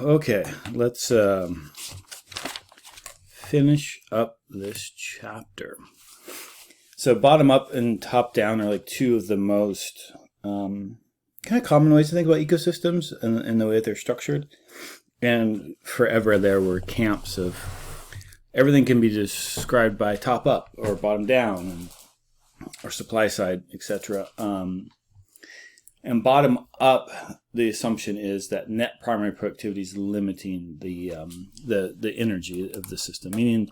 Okay, let's finish up this chapter. So bottom up and top down are like two of the most kind of common ways to think about ecosystems and the way that they're structured. And forever there were camps of everything can be described by top up or bottom down or supply side, etc. And bottom up, the assumption is that net primary productivity is limiting the energy of the system, meaning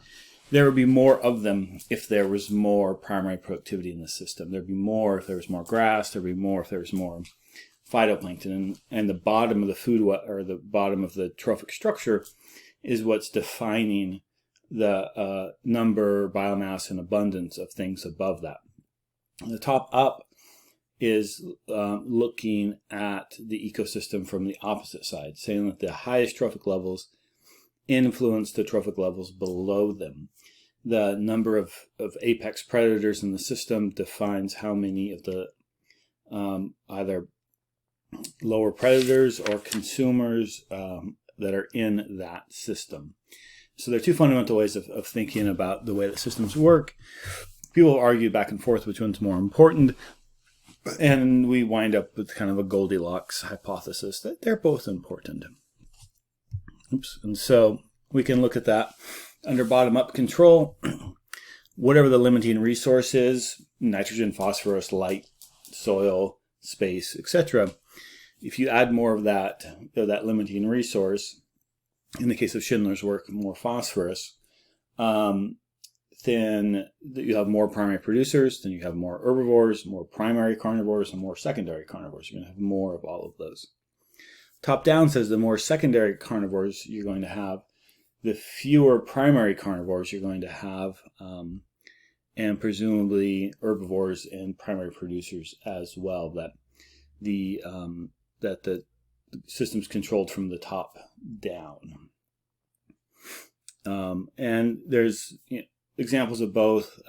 there would be more of them if there was more primary productivity in the system. There'd be more if there was more grass. There'd be more if there was more phytoplankton. And the bottom of the food or the bottom of the trophic structure is what's defining the number, biomass, and abundance of things above that. The top up is looking at the ecosystem from the opposite side, saying that the highest trophic levels influence the trophic levels below them. The number of apex predators in the system defines how many of the either lower predators or consumers that are in that system. So there are two fundamental ways of thinking about the way that systems work. People argue back and forth which one's more important. And we wind up with kind of a Goldilocks hypothesis that they're both important. Oops. And so we can look at that under bottom-up control. Whatever the limiting resource is, nitrogen, phosphorus, light, soil, space, etc. If you add more of that limiting resource, in the case of Schindler's work, more phosphorus, then you have more primary producers, then you have more herbivores, more primary carnivores, and more secondary carnivores. You're going to have more of all of those. Top down says the more secondary carnivores you're going to have, the fewer primary carnivores you're going to have, and presumably herbivores and primary producers as well. That the system's controlled from the top down. And there's examples of both.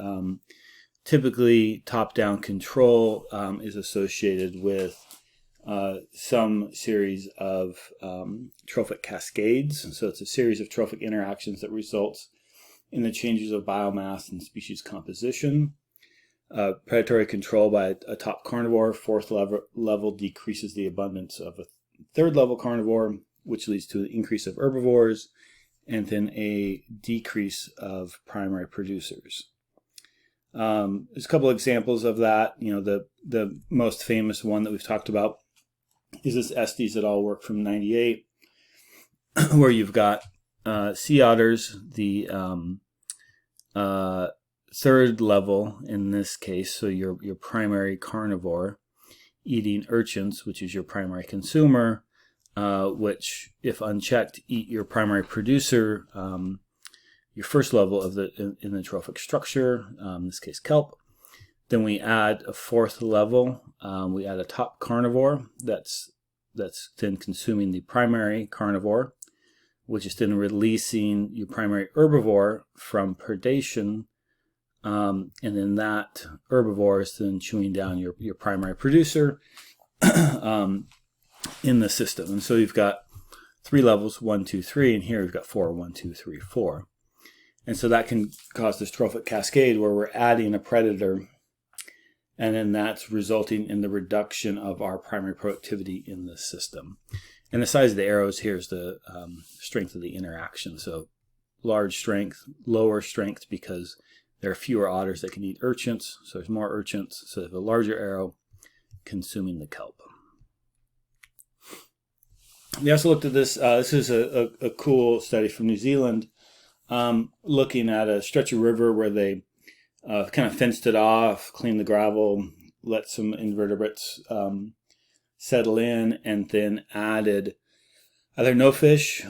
Typically, top-down control is associated with some series of trophic cascades. So it's a series of trophic interactions that results in the changes of biomass and species composition. Predatory control by a top carnivore, fourth level decreases the abundance of a third level carnivore, which leads to an increase of herbivores, and then a decrease of primary producers. There's a couple examples of that. The most famous one that we've talked about is this Estes et al. Work from '98, where you've got sea otters, the third level in this case, so your primary carnivore, eating urchins, which is your primary consumer, which, if unchecked, eat your primary producer, your first level of in the trophic structure, in this case kelp. Then we add a fourth level. We add a top carnivore that's then consuming the primary carnivore, which is then releasing your primary herbivore from predation, and then that herbivore is then chewing down your primary producer in the system. And so you've got three levels, 1, 2, 3, and here we've got 4, 1, 2, 3, 4. And so that can cause this trophic cascade where we're adding a predator, and then that's resulting in the reduction of our primary productivity in the system. And the size of the arrows here is the strength of the interaction. So large strength, lower strength because there are fewer otters that can eat urchins, so there's more urchins, so they have a larger arrow consuming the kelp. We also looked at this. This is a cool study from New Zealand, looking at a stretch of river where they kind of fenced it off, cleaned the gravel, let some invertebrates settle in, and then added either no fish,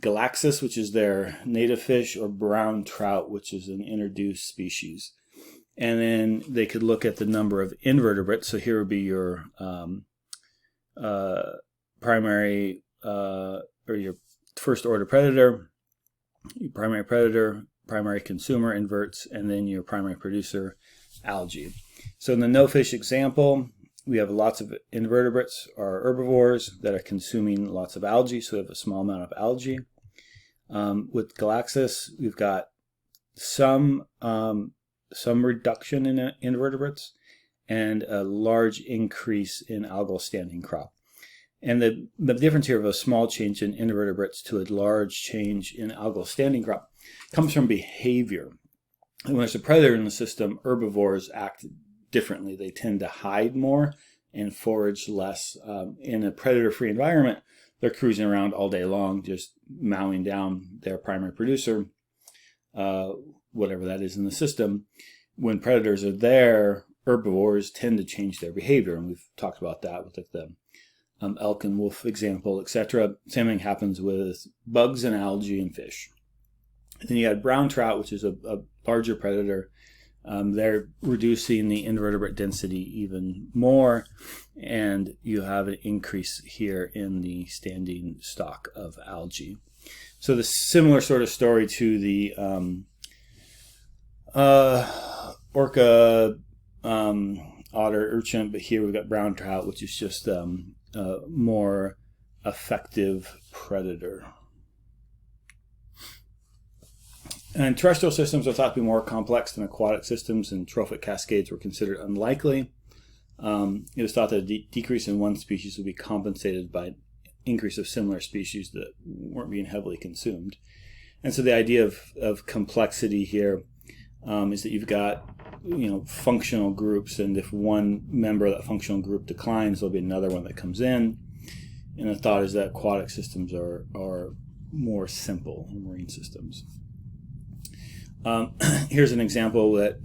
galaxis, which is their native fish, or brown trout, which is an introduced species. And then they could look at the number of invertebrates. So here would be your primary or your first order predator, your primary predator, primary consumer, inverts, and then your primary producer, algae. So in the no fish example, we have lots of invertebrates or herbivores that are consuming lots of algae, so we have a small amount of algae. With Galaxis, we've got some reduction in invertebrates and a large increase in algal standing crop. And the difference here of a small change in invertebrates to a large change in algal standing crop comes from behavior. And when there's a predator in the system, herbivores act differently. They tend to hide more and forage less. In a predator-free environment, they're cruising around all day long, just mowing down their primary producer, whatever that is in the system. When predators are there, herbivores tend to change their behavior, and we've talked about that with like the elk and wolf example, etc. Same thing happens with bugs and algae and fish. And then you had brown trout, which is a larger predator. They're reducing the invertebrate density even more, and you have an increase here in the standing stock of algae. So the similar sort of story to the orca, otter, urchin, but here we've got brown trout, which is just a more effective predator. And terrestrial systems are thought to be more complex than aquatic systems, and trophic cascades were considered unlikely. It was thought that a decrease in one species would be compensated by increase of similar species that weren't being heavily consumed. And so the idea of complexity here is that you've got functional groups, and if one member of that functional group declines, there'll be another one that comes in. And the thought is that aquatic systems are more simple than marine systems. Here's an example that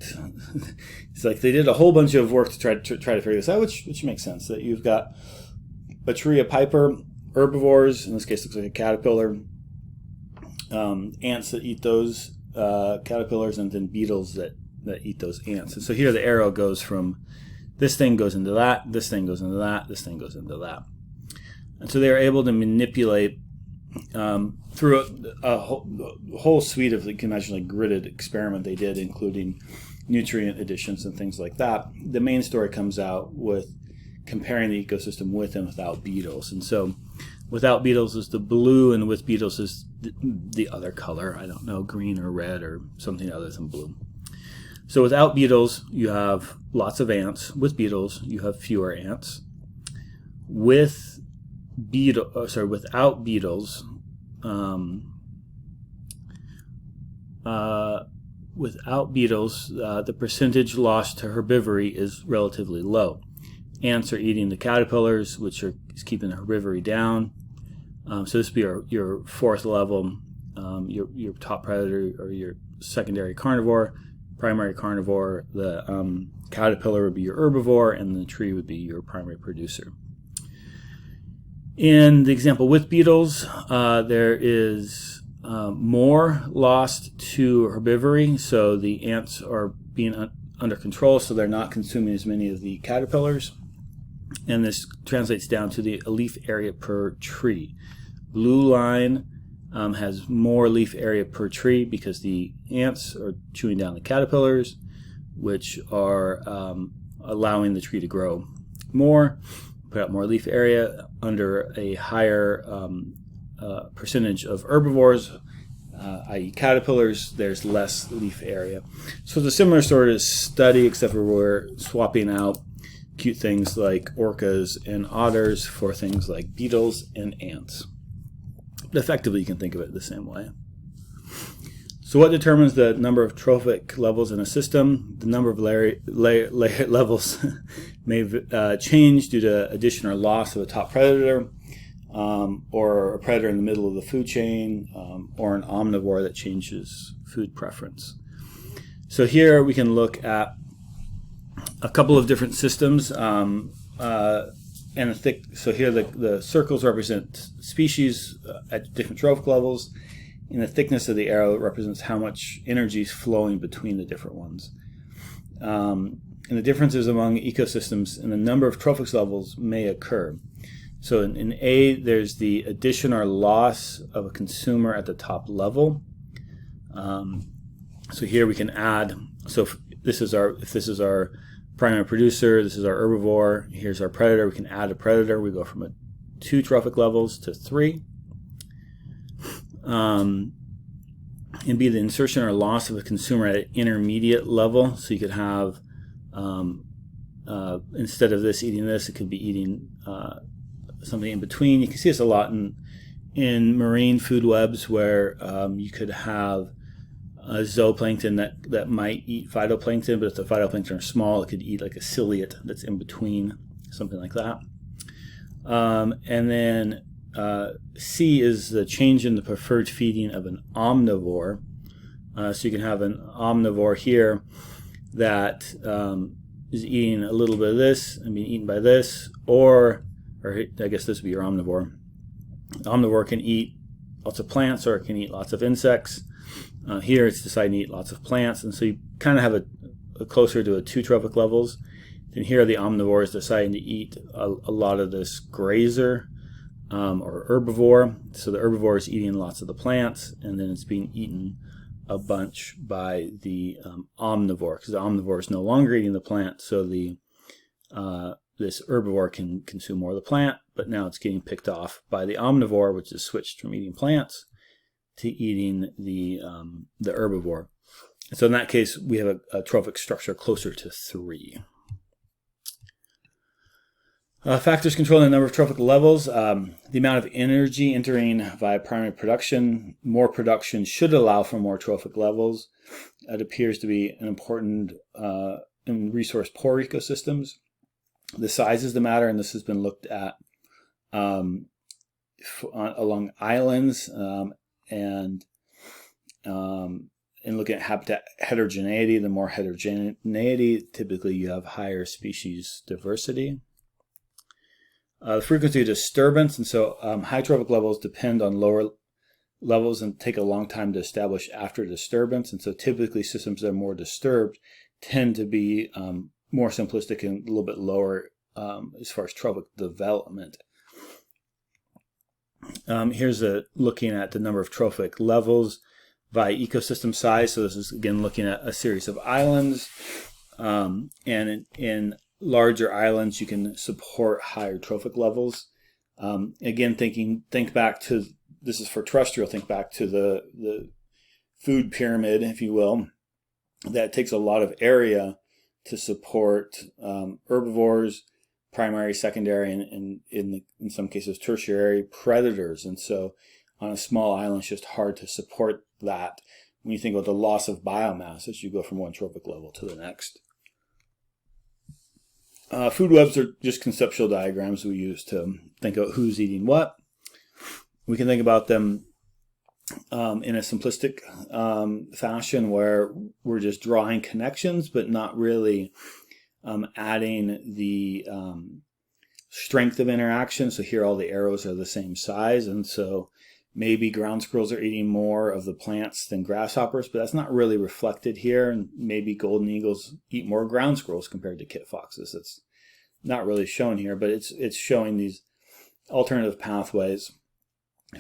it's like they did a whole bunch of work to try to figure this out, which makes sense. That you've got Bacteria piper, herbivores, in this case looks like a caterpillar, ants that eat those caterpillars, and then beetles that eat those ants. And so here the arrow goes from this thing goes into that, this thing goes into that, this thing goes into that. And so they're able to manipulate through a whole suite of, you can imagine, like gridded experiment they did, including nutrient additions and things like that. The main story comes out with comparing the ecosystem with and without beetles. And so without beetles is the blue, and with beetles is the other color. I don't know, green or red or something other than blue. So without beetles, you have lots of ants. With beetles, you have fewer ants. Without beetles, the percentage lost to herbivory is relatively low. Ants are eating the caterpillars, which is keeping the herbivory down. So this would be your fourth level, your top predator or your secondary carnivore. Primary carnivore, the caterpillar would be your herbivore, and the tree would be your primary producer. In the example with beetles, there is more lost to herbivory, so the ants are being under control, so they're not consuming as many of the caterpillars. And this translates down to the leaf area per tree. Blue line has more leaf area per tree because the ants are chewing down the caterpillars, which are allowing the tree to grow more, put out more leaf area. Under a higher percentage of herbivores, i.e. caterpillars, there's less leaf area. So it's a similar sort of study, except for we're swapping out cute things like orcas and otters for things like beetles and ants. But effectively, you can think of it the same way. So what determines the number of trophic levels in a system? The number of levels may change due to addition or loss of a top predator, or a predator in the middle of the food chain, or an omnivore that changes food preference. So here we can look at a couple of different systems, so here the circles represent species at different trophic levels, and the thickness of the arrow represents how much energy is flowing between the different ones. And the differences among ecosystems and the number of trophic levels may occur. So in A, there's the addition or loss of a consumer at the top level. So here we can add. So if this is our primary producer. This is our herbivore. Here's our predator. We can add a predator. We go from 2 trophic levels to 3. And be the insertion or loss of a consumer at an intermediate level. So you could have, instead of this eating this, it could be eating something in between. You can see this a lot in marine food webs where you could have a zooplankton that might eat phytoplankton, but if the phytoplankton are small, it could eat like a ciliate that's in between, something like that. And then C is the change in the preferred feeding of an omnivore. So you can have an omnivore here that is eating a little bit of this and being eaten by this, or I guess this would be your omnivore. The omnivore can eat lots of plants or it can eat lots of insects. Here it's deciding to eat lots of plants, and so you kind of have a closer to 2 trophic levels. Then here the omnivore is deciding to eat a lot of this grazer or herbivore. So the herbivore is eating lots of the plants, and then it's being eaten a bunch by the omnivore, because the omnivore is no longer eating the plant, so this herbivore can consume more of the plant, but now it's getting picked off by the omnivore, which is switched from eating plants to eating the herbivore. So in that case, we have a trophic structure closer to 3. Factors controlling the number of trophic levels. The amount of energy entering via primary production. More production should allow for more trophic levels. It appears to be an important in resource-poor ecosystems. The sizes that matter, and this has been looked at along islands and looking at habitat heterogeneity. The more heterogeneity, typically you have higher species diversity. The frequency of disturbance, and so high trophic levels depend on lower levels and take a long time to establish after disturbance, and so typically systems that are more disturbed tend to be more simplistic and a little bit lower as far as trophic development. Here's looking at the number of trophic levels by ecosystem size. So this is again looking at a series of islands, and in larger islands you can support higher trophic levels. Again, think back to, this is for terrestrial, think back to the food pyramid, if you will, that takes a lot of area to support herbivores, primary, secondary, and in some cases tertiary predators. And so on a small island, it's just hard to support that when you think about the loss of biomass as you go from one trophic level to the next. Food webs are just conceptual diagrams we use to think about who's eating what. We can think about them in a simplistic fashion where we're just drawing connections but not really adding the strength of interaction. So here all the arrows are the same size, and so maybe ground squirrels are eating more of the plants than grasshoppers, but that's not really reflected here. And maybe golden eagles eat more ground squirrels compared to kit foxes. It's not really shown here, but it's showing these alternative pathways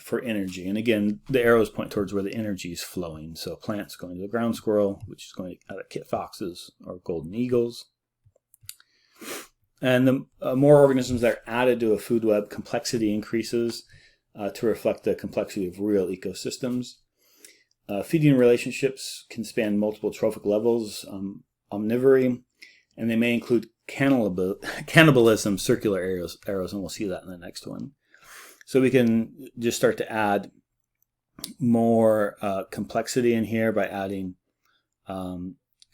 for energy. And again, the arrows point towards where the energy is flowing. So plants going to the ground squirrel, which is going to kit foxes or golden eagles. And the more organisms that are added to a food web, complexity increases to reflect the complexity of real ecosystems. Feeding relationships can span multiple trophic levels, omnivory, and they may include cannibalism, circular arrows, and we'll see that in the next one. So we can just start to add more complexity in here by adding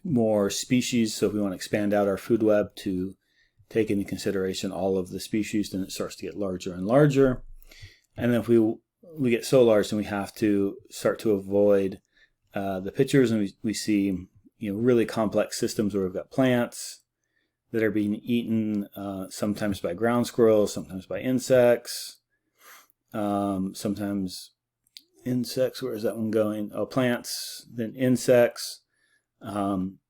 more species. So if we want to expand out our food web to take into consideration all of the species, then it starts to get larger and larger. And then if we get so large, then we have to start to avoid the pictures, and we see really complex systems where we've got plants that are being eaten sometimes by ground squirrels, sometimes by insects, sometimes insects. Where is that one going? Oh, plants, then insects, arachnids,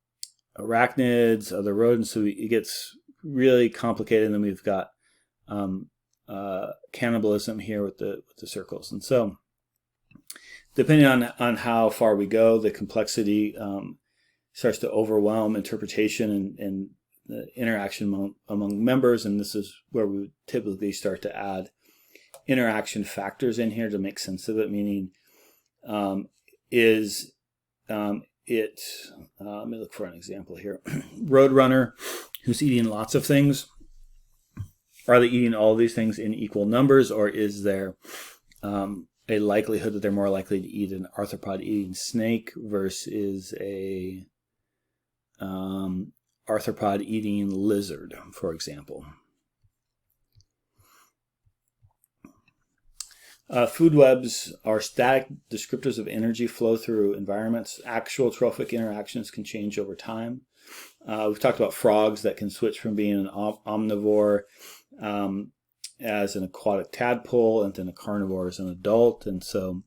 other rodents. So it gets really complicated, and then we've got cannibalism here with the circles. And so depending on how far we go, the complexity starts to overwhelm interpretation, and the interaction among members, and this is where we would typically start to add interaction factors in here to make sense of it, meaning let me look for an example here. Roadrunner, who's eating lots of things, are they eating all of these things in equal numbers, or is there a likelihood that they're more likely to eat an arthropod eating snake versus a arthropod eating lizard, for example? Food webs are static descriptors of energy flow through environments. Actual trophic interactions can change over time. We've talked about frogs that can switch from being an omnivore as an aquatic tadpole and then a carnivore as an adult. And so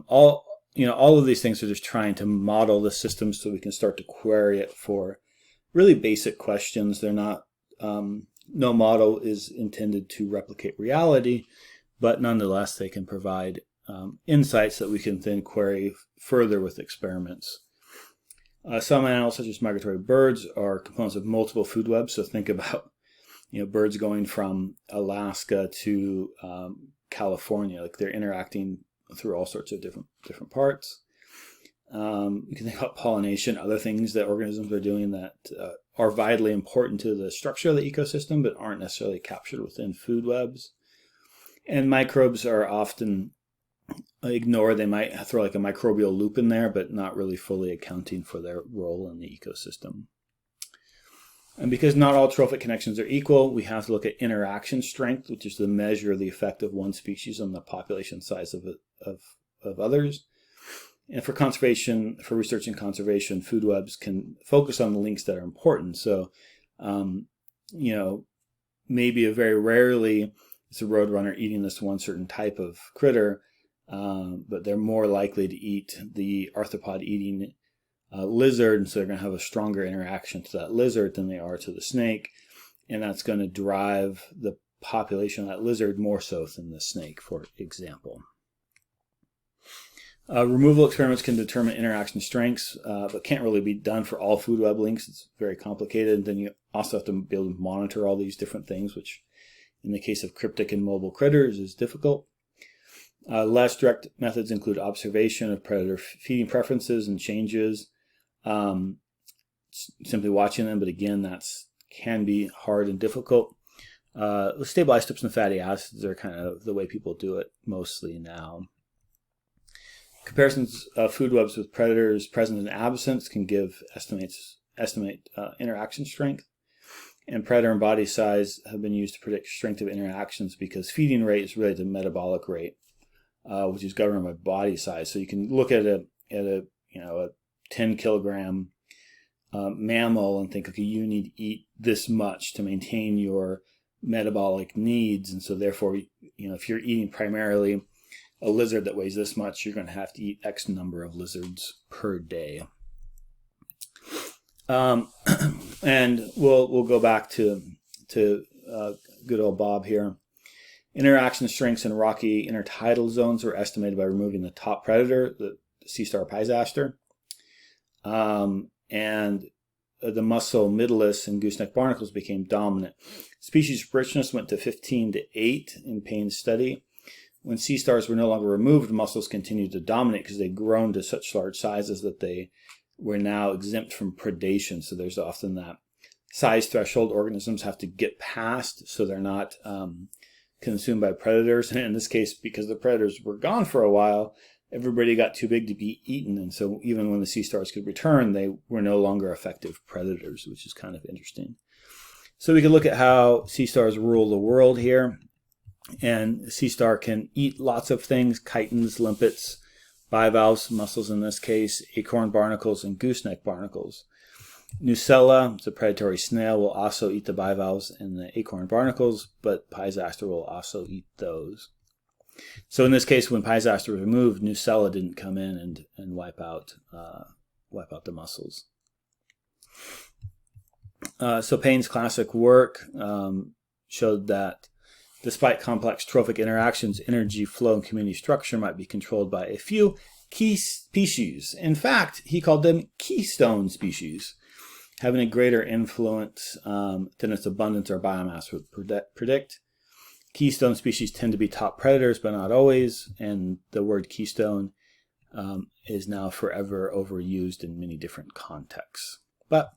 all of these things are just trying to model the system so we can start to query it for really basic questions. They're not, no model is intended to replicate reality, but nonetheless, they can provide insights that we can then query further with experiments. Some animals, such as migratory birds, are components of multiple food webs. So think about, birds going from Alaska to California. Like they're interacting through all sorts of different parts. You can think about pollination, other things that organisms are doing that are vitally important to the structure of the ecosystem, but aren't necessarily captured within food webs. And microbes are often ignored. They might throw like a microbial loop in there, but not really fully accounting for their role in the ecosystem. And because not all trophic connections are equal, we have to look at interaction strength, which is the measure of the effect of one species on the population size of others. And for conservation, for research and conservation, food webs can focus on the links that are important. So, maybe very rarely it's a roadrunner eating this one certain type of critter, but they're more likely to eat the arthropod eating lizard, and so they're going to have a stronger interaction to that lizard than they are to the snake, and that's going to drive the population of that lizard more so than the snake, for example. Removal experiments can determine interaction strengths, but can't really be done for all food web links. It's very complicated. And then you also have to be able to monitor all these different things, which in the case of cryptic and mobile critters is difficult. Less direct methods include observation of predator feeding preferences and changes, simply watching them, but again, that's can be hard and difficult. Stable isotopes and fatty acids are kind of the way people do it mostly now. Comparisons of food webs with predators present and absent can estimate interaction strength. And predator and body size have been used to predict strength of interactions because feeding rate is related to metabolic rate, which is governed by body size. So you can look at a 10 kilogram mammal and think, okay, you need to eat this much to maintain your metabolic needs, and so therefore, if you're eating primarily a lizard that weighs this much, you're going to have to eat X number of lizards per day. And we'll go back to good old Bob here. Interaction strengths in rocky intertidal zones were estimated by removing the top predator, the sea star Pisaster, and the mussel middleus and gooseneck barnacles became dominant. Species richness went to 15 to 8 in Payne's study. When sea stars were no longer removed, mussels continued to dominate because they'd grown to such large sizes that they were now exempt from predation. So there's often that size threshold organisms have to get past so they're not consumed by predators. And in this case, because the predators were gone for a while, everybody got too big to be eaten. And so even when the sea stars could return, they were no longer effective predators, which is kind of interesting. So we can look at how sea stars rule the world here. And sea star can eat lots of things: chitons, limpets, bivalves, mussels in this case, acorn barnacles, and gooseneck barnacles. Nucella, it's a predatory snail, will also eat the bivalves and the acorn barnacles, but Pisaster will also eat those. So in this case, when Pisaster was removed, Nucella didn't come in and wipe out the mussels. So Payne's classic work showed that despite complex trophic interactions, energy flow and community structure might be controlled by a few key species. In fact, he called them keystone species. having a greater influence than its abundance or biomass would predict. Keystone species tend to be top predators, but not always, and the word keystone is now forever overused in many different contexts. But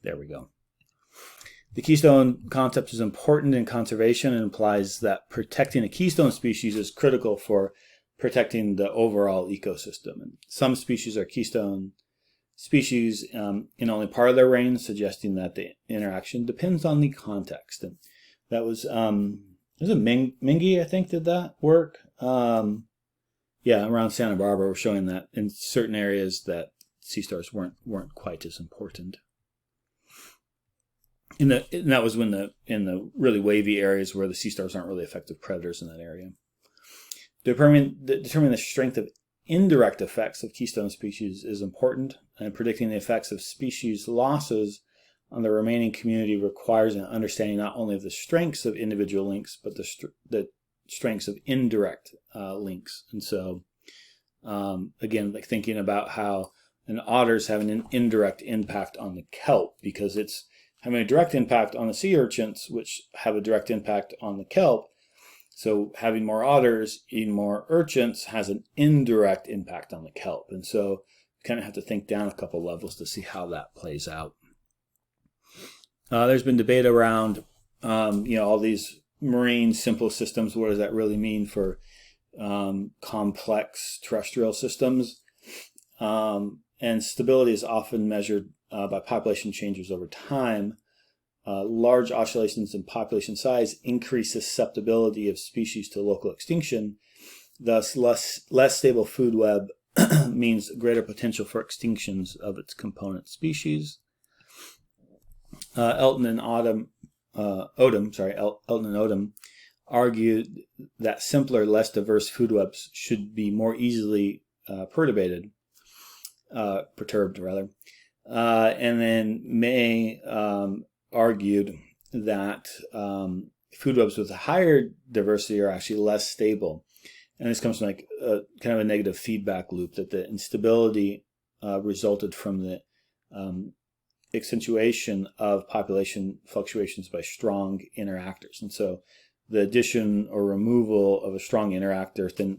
there we go. The keystone concept is important in conservation and implies that protecting a keystone species is critical for protecting the overall ecosystem. And some species are keystone species in only part of their range, suggesting that the interaction depends on the context. And that was Mingy, I think, did that work. Yeah, around Santa Barbara, we're showing that in certain areas that sea stars weren't quite as important. And that was when in the really wavy areas where the sea stars aren't really effective predators in that area. Determining the strength of indirect effects of keystone species is important, and predicting the effects of species losses on the remaining community requires an understanding not only of the strengths of individual links, but the strengths of indirect links. And so, again, like thinking about how an otter's having an indirect impact on the kelp, because it's having a direct impact on the sea urchins, which have a direct impact on the kelp. So having more otters eating more urchins has an indirect impact on the kelp. And so you kind of have to think down a couple levels to see how that plays out. There's been debate around, all these marine simple systems. What does that really mean for complex terrestrial systems? And stability is often measured by population changes over time. Large oscillations in population size increase susceptibility of species to local extinction. Thus, less stable food web means greater potential for extinctions of its component species. Elton and Odom argued that simpler, less diverse food webs should be more easily perturbed. And then May argued that food webs with a higher diversity are actually less stable. And this comes from like kind of a negative feedback loop, that the instability resulted from the accentuation of population fluctuations by strong interactors. And so the addition or removal of a strong interactor then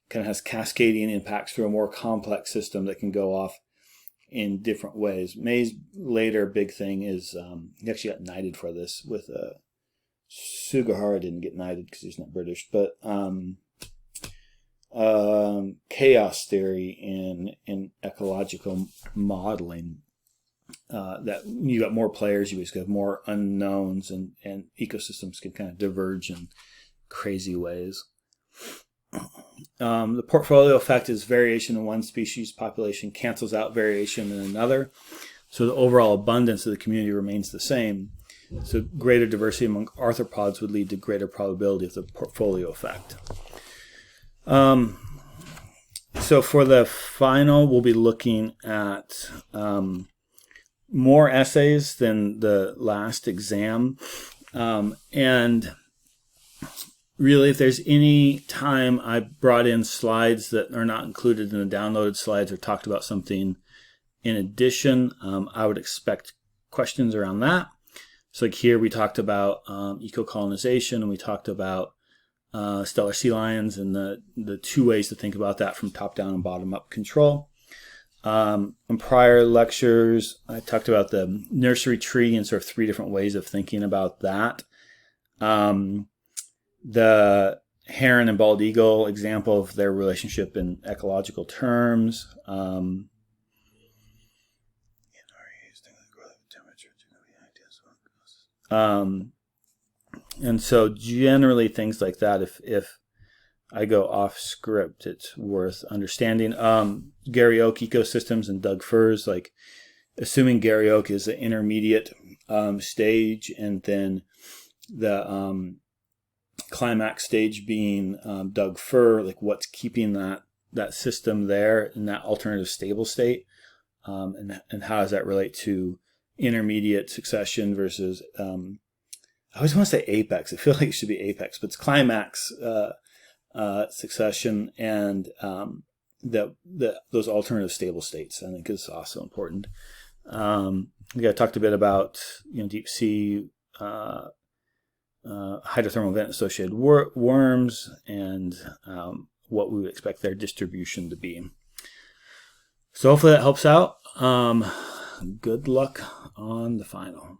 kind of has cascading impacts through a more complex system that can go off in different ways. May's later big thing is he actually got knighted for this with Sugihara didn't get knighted because he's not British, but chaos theory in ecological modeling. That you got more players, you just have more unknowns, and ecosystems can kind of diverge in crazy ways. The portfolio effect is variation in one species population cancels out variation in another, so the overall abundance of the community remains the same. So greater diversity among arthropods would lead to greater probability of the portfolio effect. So for the final, we'll be looking at more essays than the last exam, and really, if there's any time I brought in slides that are not included in the downloaded slides or talked about something in addition, I would expect questions around that. So like here we talked about eco-colonization, and we talked about stellar sea lions and the two ways to think about that from top-down and bottom-up control. In prior lectures, I talked about the nursery tree and sort of three different ways of thinking about that. The heron and bald eagle example of their relationship in ecological terms. And so generally things like that, if I go off script, it's worth understanding. Gary Oak ecosystems and Doug Fur's, like assuming Gary Oak is the intermediate stage, and then the climax stage being Doug Fur, like what's keeping that system there in that alternative stable state, and how does that relate to intermediate succession versus I always want to say apex. I feel like it should be apex, but it's climax succession, and those alternative stable states I think is also important. I talked a bit about deep sea hydrothermal vent associated worms and what we would expect their distribution to be. So hopefully that helps out. Good luck on the final.